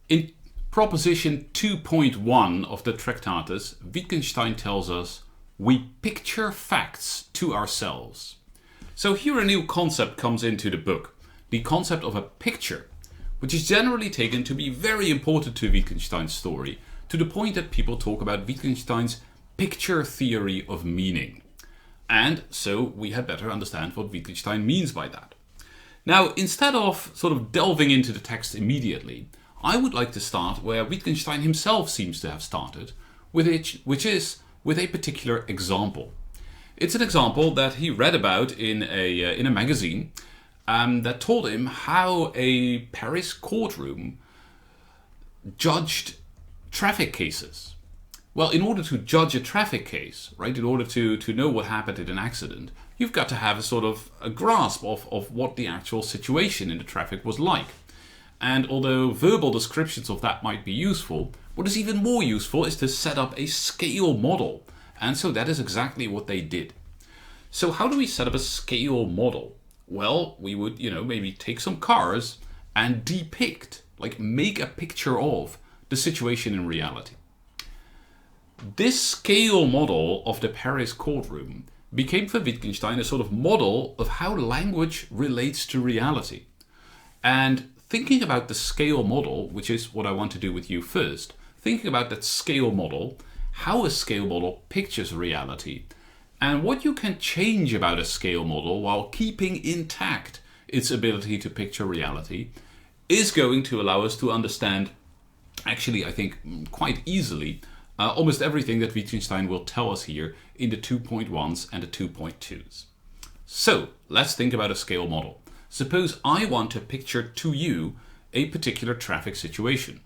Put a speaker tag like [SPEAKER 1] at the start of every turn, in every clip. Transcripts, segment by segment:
[SPEAKER 1] In proposition 2.1 of the Tractatus, Wittgenstein tells us we picture facts to ourselves. So here a new concept comes into the book, the concept of a picture, which is generally taken to be very important to Wittgenstein's story, to the point that people talk about Wittgenstein's picture theory of meaning. And so we had better understand what Wittgenstein means by that. Now, instead of sort of delving into the text immediately, I would like to start where Wittgenstein himself seems to have started, which is with a particular example. It's an example that he read about in a magazine that told him how a Paris courtroom judged traffic cases. Well, in order to judge a traffic case, right, in order to know what happened in an accident, you've got to have a sort of a grasp of what the actual situation in the traffic was like. And although verbal descriptions of that might be useful, what is even more useful is to set up a scale model. And so that is exactly what they did. So how do we set up a scale model? Well, we would, maybe take some cars and depict, like make a picture of the situation in reality. This scale model of the Paris courtroom became for Wittgenstein a sort of model of how language relates to reality. And thinking about the scale model, which is what I want to do with you first, thinking about that scale model, how a scale model pictures reality, and what you can change about a scale model while keeping intact its ability to picture reality, is going to allow us to understand, actually I think quite easily, almost everything that Wittgenstein will tell us here in the 2.1s and the 2.2s. So let's think about a scale model. Suppose I want to picture to you a particular traffic situation.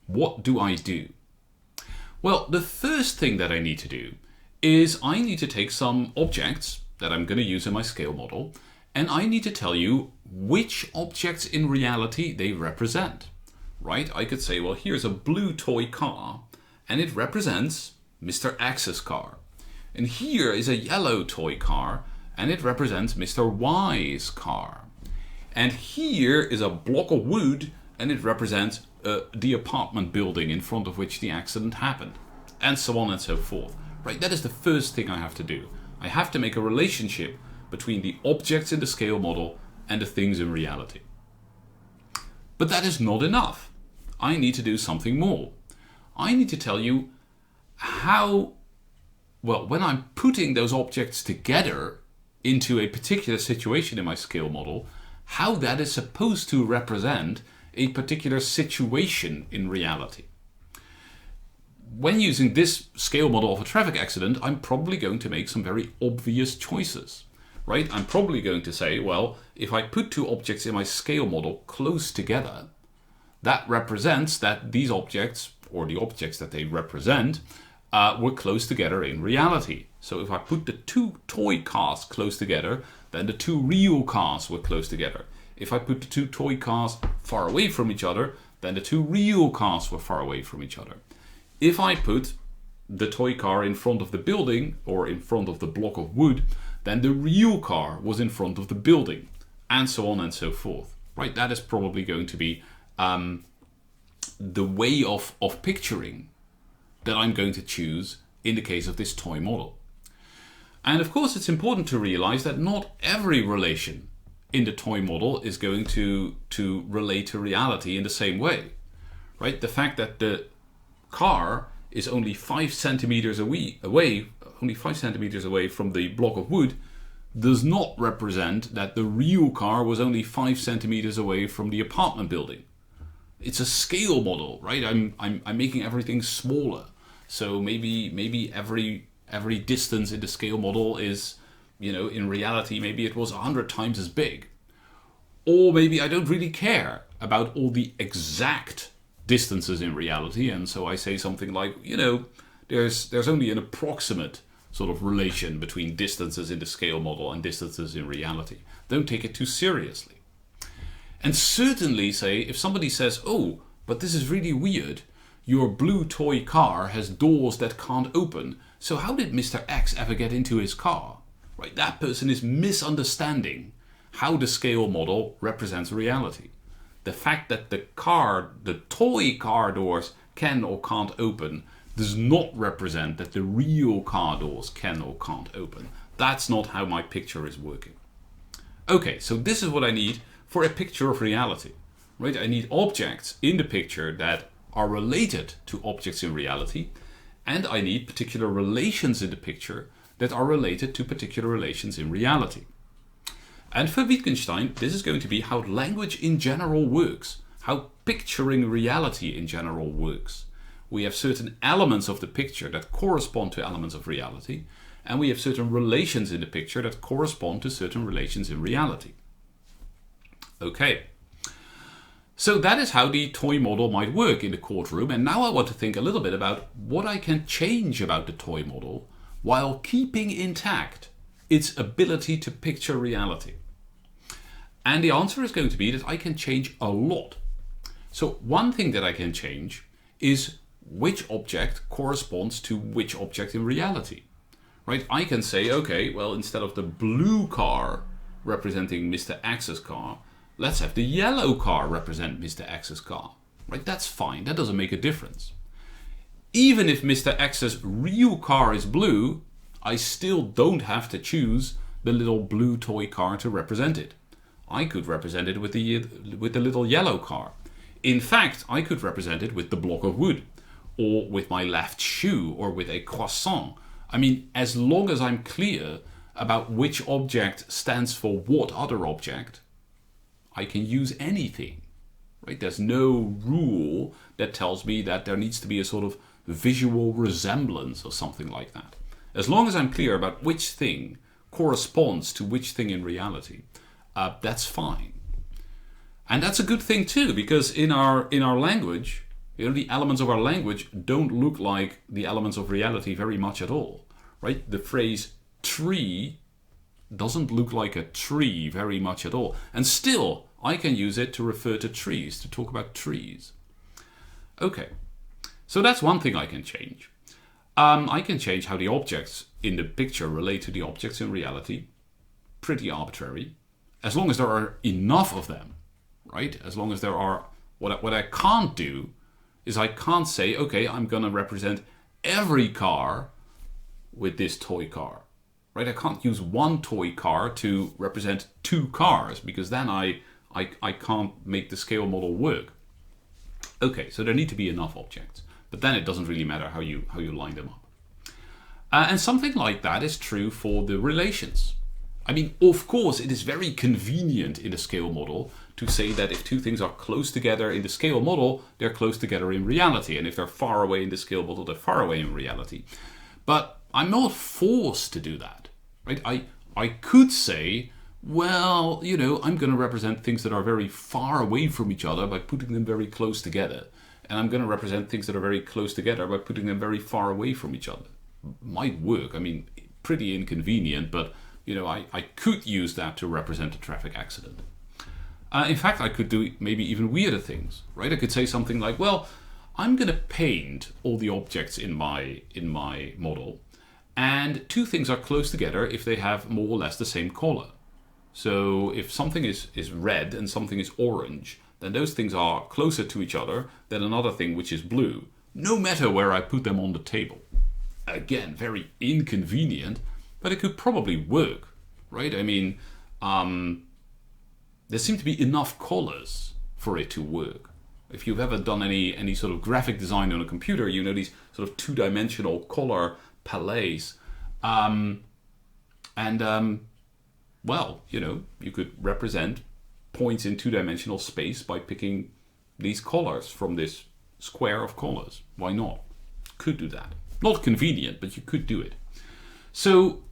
[SPEAKER 1] What do I do? Well, the first thing that I need to do is I need to take some objects that I'm going to use in my scale model, and I need to tell you which objects in reality they represent. Right? I could say, well, here's a blue toy car, and it represents Mr. X's car. And here is a yellow toy car, and it represents Mr. Y's car. And here is a block of wood, and it represents the apartment building in front of which the accident happened. And so on and so forth. Right? That is the first thing I have to do. I have to make a relationship between the objects in the scale model and the things in reality. But that is not enough. I need to do something more. I need to tell you how, well, when I'm putting those objects together into a particular situation in my scale model, how that is supposed to represent a particular situation in reality. When using this scale model of a traffic accident, I'm probably going to make some very obvious choices, right? I'm probably going to say, well, if I put two objects in my scale model close together, that represents that these objects, or the objects that they represent, were close together in reality. So if I put the two toy cars close together, then the two real cars were close together. If I put the two toy cars far away from each other, then the two real cars were far away from each other. If I put the toy car in front of the building, or in front of the block of wood, then the real car was in front of the building, and so on and so forth. Right? That is probably going to be the way of picturing that I'm going to choose in the case of this toy model. And of course, it's important to realize that not every relation in the toy model is going to relate to reality in the same way. Right? The fact that the car is only 5 centimeters away from the block of wood does not represent that the real car was only 5 centimeters away from the apartment building. It's a scale model, right? I'm making everything smaller. So maybe every distance in the scale model is, in reality, maybe it was 100 times as big. Or maybe I don't really care about all the exact distances in reality, and so I say something like, there's only an approximate sort of relation between distances in the scale model and distances in reality. Don't take it too seriously. And certainly say, if somebody says, oh, but this is really weird, your blue toy car has doors that can't open, so how did Mr. X ever get into his car? Right? That person is misunderstanding how the scale model represents reality. the fact that the toy car doors can or can't open does not represent that the real car doors can or can't open. That's not how my picture is working. Okay, so this is what I need for a picture of reality, right? I need objects in the picture that are related to objects in reality, and I need particular relations in the picture that are related to particular relations in reality. And for Wittgenstein, this is going to be how language in general works, how picturing reality in general works. We have certain elements of the picture that correspond to elements of reality, and we have certain relations in the picture that correspond to certain relations in reality. Okay, so that is how the toy model might work in the courtroom, and now I want to think a little bit about what I can change about the toy model while keeping intact its ability to picture reality. And the answer is going to be that I can change a lot. So one thing that I can change is which object corresponds to which object in reality. Right? I can say, okay, well, instead of the blue car representing Mr. X's car, let's have the yellow car represent Mr. X's car. Right? That's fine. That doesn't make a difference. Even if Mr. X's real car is blue, I still don't have to choose the little blue toy car to represent it. I could represent it with the little yellow car. In fact, I could represent it with the block of wood, or with my left shoe, or with a croissant. I mean, as long as I'm clear about which object stands for what other object, I can use anything. Right? There's no rule that tells me that there needs to be a sort of visual resemblance or something like that. As long as I'm clear about which thing corresponds to which thing in reality, that's fine. And that's a good thing too, because in our language, the elements of our language don't look like the elements of reality very much at all. Right? The phrase tree doesn't look like a tree very much at all. And still, I can use it to refer to trees, to talk about trees. Okay, so that's one thing I can change. I can change how the objects in the picture relate to the objects in reality. Pretty arbitrary. As long as there are enough of them, right? As long as there are... What I can't do is I can't say, okay, I'm going to represent every car with this toy car. Right? I can't use one toy car to represent two cars, because then I can't make the scale model work. Okay, so there need to be enough objects. But then it doesn't really matter how you line them up. And something like that is true for the relations. I mean, of course, it is very convenient in a scale model to say that if two things are close together in the scale model, they're close together in reality. And if they're far away in the scale model, they're far away in reality. But I'm not forced to do that. Right? I could say, well, I'm going to represent things that are very far away from each other by putting them very close together. And I'm going to represent things that are very close together by putting them very far away from each other. Might work. I mean, pretty inconvenient, but I could use that to represent a traffic accident. In fact, I could do maybe even weirder things, right? I could say something like, well, I'm going to paint all the objects in my model, and two things are close together if they have more or less the same color. So if something is red and something is orange, then those things are closer to each other than another thing which is blue, no matter where I put them on the table. Again, very inconvenient, but it could probably work, right? I mean, there seem to be enough colors for it to work. If you've ever done any sort of graphic design on a computer, these sort of two-dimensional color palettes. Well, you could represent points in two-dimensional space by picking these colors from this square of colors. Why not? Could do that. Not convenient, but you could do it. So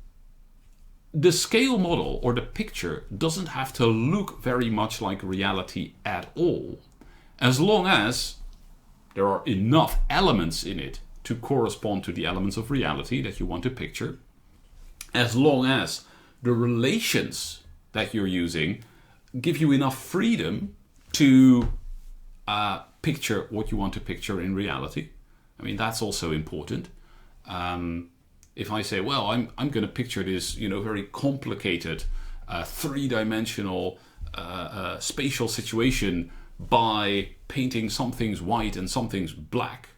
[SPEAKER 1] the scale model or the picture doesn't have to look very much like reality at all, as long as there are enough elements in it to correspond to the elements of reality that you want to picture, as long as the relations that you're using give you enough freedom to picture what you want to picture in reality. I mean, that's also important. If I say, well, I'm going to picture this, very complicated, three-dimensional spatial situation by painting some things white and some things black.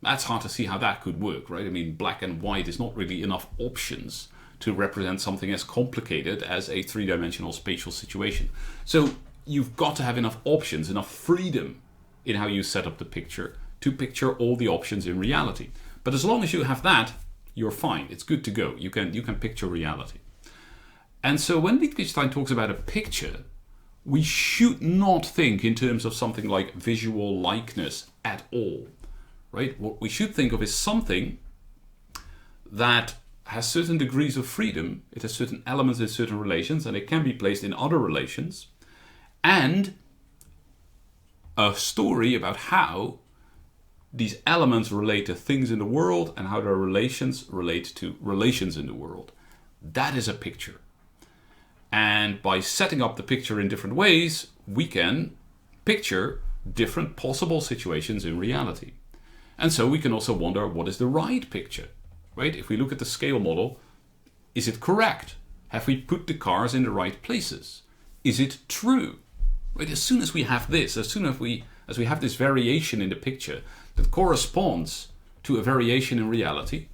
[SPEAKER 1] That's hard to see how that could work, right? I mean, black and white is not really enough options to represent something as complicated as a three-dimensional spatial situation. So you've got to have enough options, enough freedom in how you set up the picture to picture all the options in reality. But as long as you have that, you're fine. It's good to go. You can picture reality. And so when Wittgenstein talks about a picture, we should not think in terms of something like visual likeness at all. Right? What we should think of is something that has certain degrees of freedom. It has certain elements in certain relations, and it can be placed in other relations. And a story about how these elements relate to things in the world and how their relations relate to relations in the world. That is a picture. And by setting up the picture in different ways, we can picture different possible situations in reality. And so we can also wonder, what is the right picture? Right? If we look at the scale model, is it correct? Have we put the cars in the right places? Is it true? Right? As soon as we have this, as soon as we have this variation in the picture that corresponds to a variation in reality,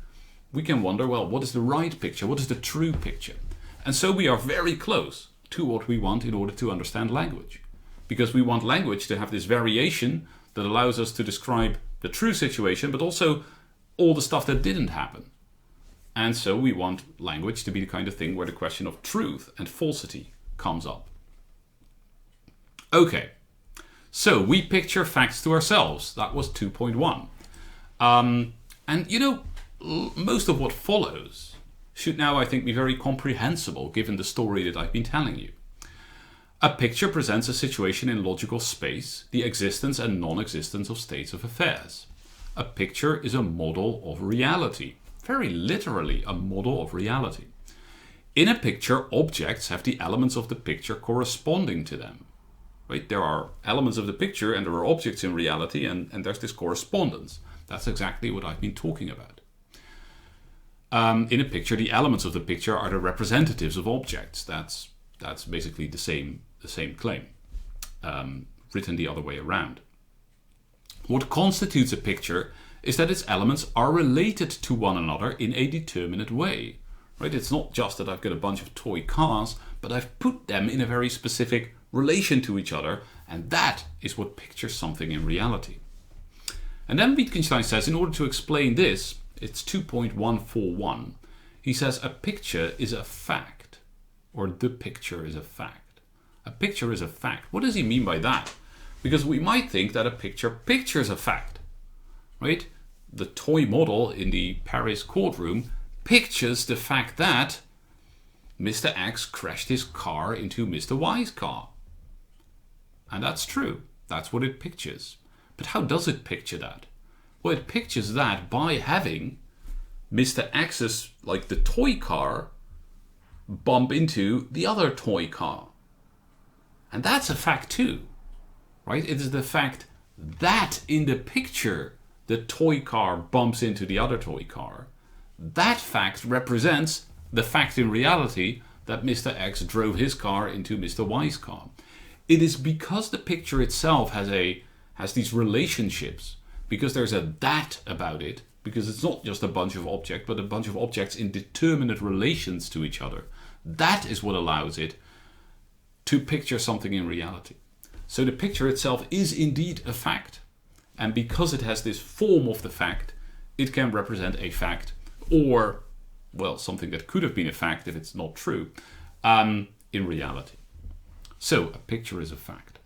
[SPEAKER 1] we can wonder, well, what is the right picture? What is the true picture? And so we are very close to what we want in order to understand language. Because we want language to have this variation that allows us to describe the true situation, but also all the stuff that didn't happen. And so we want language to be the kind of thing where the question of truth and falsity comes up. Okay, so we picture facts to ourselves. That was 2.1. And you know, most of what follows should now, I think, be very comprehensible given the story that I've been telling you. A picture presents a situation in logical space, the existence and non-existence of states of affairs. A picture is a model of reality. Very literally, a model of reality. In a picture, objects have the elements of the picture corresponding to them. Right? There are elements of the picture and there are objects in reality, and there's this correspondence. That's exactly what I've been talking about. In a picture, the elements of the picture are the representatives of objects. That's basically the same claim, written the other way around. What constitutes a picture is that its elements are related to one another in a determinate way. Right? It's not just that I've got a bunch of toy cars, but I've put them in a very specific relation to each other, and that is what pictures something in reality. And then Wittgenstein says, in order to explain this, it's 2.141, he says a picture is a fact, or the picture is a fact. A picture is a fact. What does he mean by that? Because we might think that a picture pictures a fact, right? The toy model in the Paris courtroom pictures the fact that Mr. X crashed his car into Mr. Y's car. And that's true. That's what it pictures. But how does it picture that? Well, it pictures that by having Mr. X's, like the toy car, bump into the other toy car. And that's a fact too, right? It is the fact that in the picture the toy car bumps into the other toy car. That fact represents the fact in reality that Mr. X drove his car into Mr. Y's car. It is because the picture itself has these relationships, because there's a that about it, because it's not just a bunch of objects, but a bunch of objects in determinate relations to each other. That is what allows it to picture something in reality. So the picture itself is indeed a fact. And because it has this form of the fact, it can represent a fact, or, well, something that could have been a fact if it's not true, in reality. So a picture is a fact.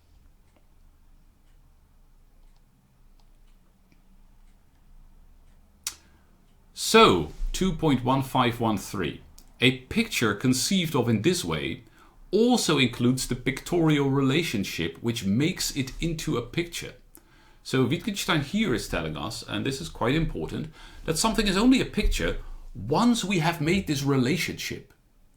[SPEAKER 1] So 2.1513. A picture conceived of in this way also includes the pictorial relationship which makes it into a picture. So Wittgenstein here is telling us, and this is quite important, that something is only a picture once we have made this relationship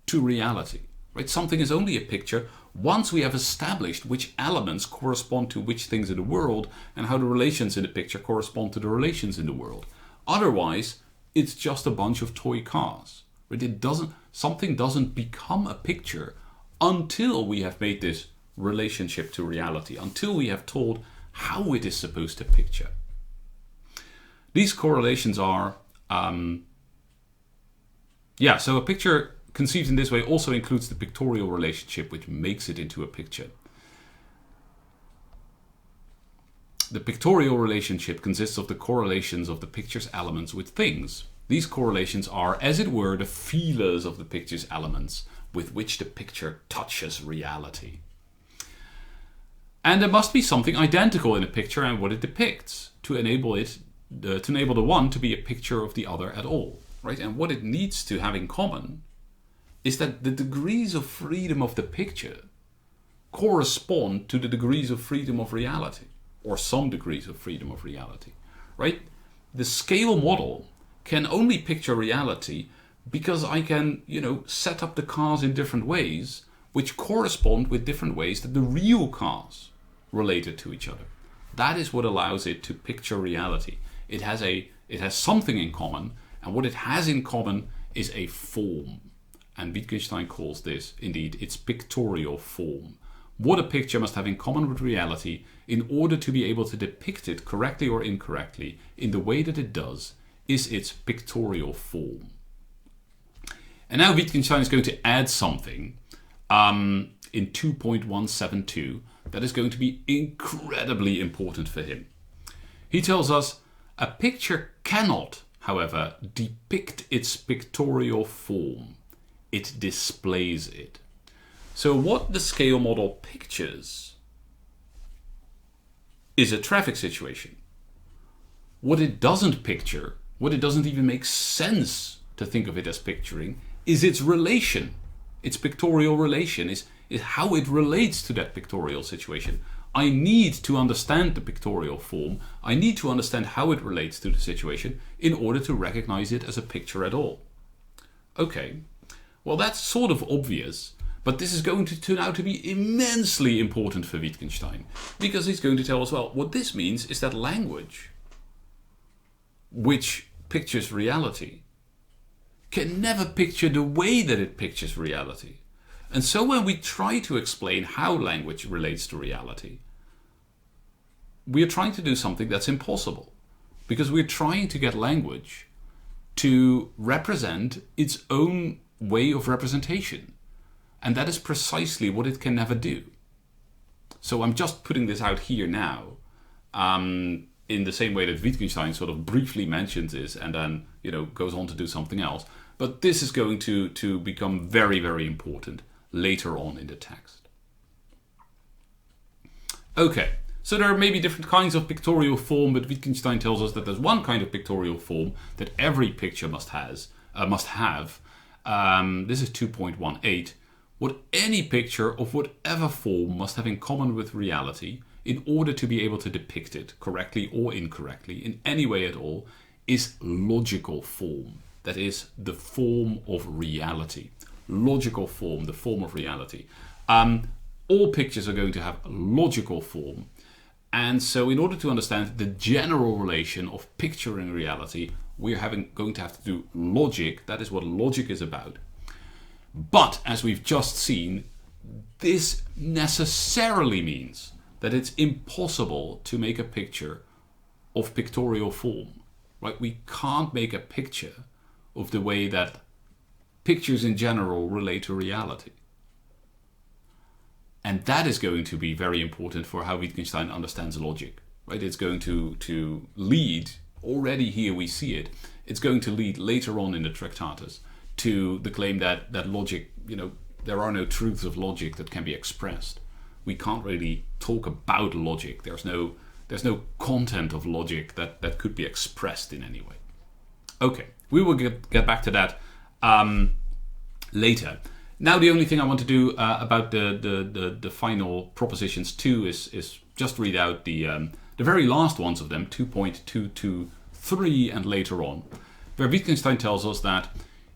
[SPEAKER 1] to reality. Right? Something is only a picture once we have established which elements correspond to which things in the world and how the relations in the picture correspond to the relations in the world. Otherwise, it's just a bunch of toy cars. Right? Something doesn't become a picture until we have made this relationship to reality until we have told how it is supposed to picture. These correlations are, so a picture conceived in this way also includes the pictorial relationship, which makes it into a picture. The pictorial relationship consists of the correlations of the picture's elements with things. These correlations are, as it were, the feelers of the picture's elements with which the picture touches reality. And there must be something identical in a picture and what it depicts to enable the one to be a picture of the other at all, right? And what it needs to have in common is that the degrees of freedom of the picture correspond to the degrees of freedom of reality, or some degrees of freedom of reality, right? The scale model can only picture reality because I can, set up the cars in different ways which correspond with different ways that the real cars related to each other. That is what allows it to picture reality. It has something in common, and what it has in common is a form. And Wittgenstein calls this, indeed, its pictorial form. What a picture must have in common with reality in order to be able to depict it correctly or incorrectly in the way that it does is its pictorial form. And now Wittgenstein is going to add something in 2.172 that is going to be incredibly important for him. He tells us a picture cannot, however, depict its pictorial form. It displays it. So what the scale model pictures is a traffic situation. What it doesn't picture, what it doesn't even make sense to think of it as picturing, is its relation. Its pictorial relation is how it relates to that pictorial situation. I need to understand the pictorial form. I need to understand how it relates to the situation in order to recognize it as a picture at all. Okay, well that's sort of obvious, but this is going to turn out to be immensely important for Wittgenstein, because he's going to tell us, well, what this means is that language, which pictures reality, can never picture the way that it pictures reality. And so when we try to explain how language relates to reality, we are trying to do something that's impossible, because we're trying to get language to represent its own way of representation. And that is precisely what it can never do. So I'm just putting this out here now, in the same way that Wittgenstein sort of briefly mentions this and then, goes on to do something else. But this is going to become very, very important later on in the text. Okay, so there are maybe different kinds of pictorial form, but Wittgenstein tells us that there's one kind of pictorial form that every picture must have. This is 2.18. What any picture of whatever form must have in common with reality in order to be able to depict it correctly or incorrectly in any way at all is logical form. That is the form of reality. Logical form, the form of reality. All pictures are going to have logical form. And so in order to understand the general relation of picturing reality, we're going to have to do logic. That is what logic is about. But as we've just seen, this necessarily means that it's impossible to make a picture of pictorial form. Right? We can't make a picture of the way that pictures in general relate to reality. And that is going to be very important for how Wittgenstein understands logic. Right? It's going to lead, already here we see it, it's going to lead later on in the Tractatus to the claim that logic, there are no truths of logic that can be expressed. We can't really talk about logic. There's no content of logic that could be expressed in any way. Okay, we will get back to that later. Now the only thing I want to do about the final propositions 2 is just read out the very last ones of them, 2.223 and later on, where Wittgenstein tells us that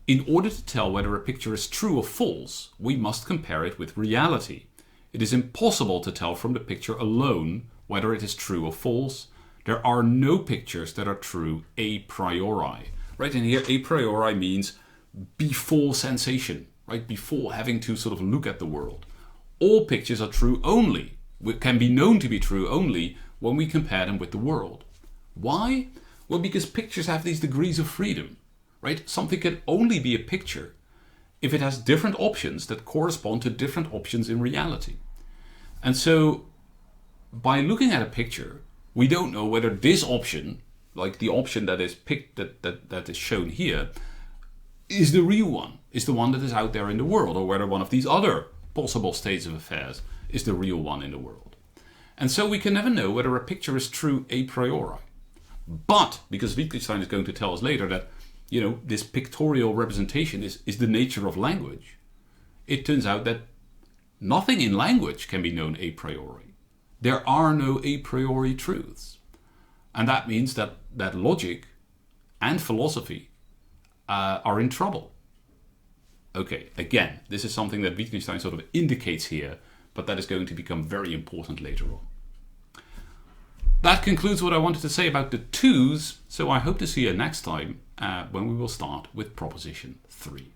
[SPEAKER 1] in order to tell whether a picture is true or false, we must compare it with reality. It is impossible to tell from the picture alone whether it is true or false. There are no pictures that are true a priori. Right, and here a priori means before sensation, right? Before having to sort of look at the world. all pictures are true only, can be known to be true only when we compare them with the world. Why? Well, because pictures have these degrees of freedom, right? Something can only be a picture if it has different options that correspond to different options in reality. And so by looking at a picture, we don't know whether this option, like the option that is picked, that is shown here, is the real one, is the one that is out there in the world, or whether one of these other possible states of affairs is the real one in the world. And so we can never know whether a picture is true a priori. But because Wittgenstein is going to tell us later that, this pictorial representation is the nature of language, it turns out that nothing in language can be known a priori. There are no a priori truths. And that means that logic and philosophy are in trouble. Okay, again, this is something that Wittgenstein sort of indicates here, but that is going to become very important later on. That concludes what I wanted to say about the twos, so I hope to see you next time when we will start with proposition 3.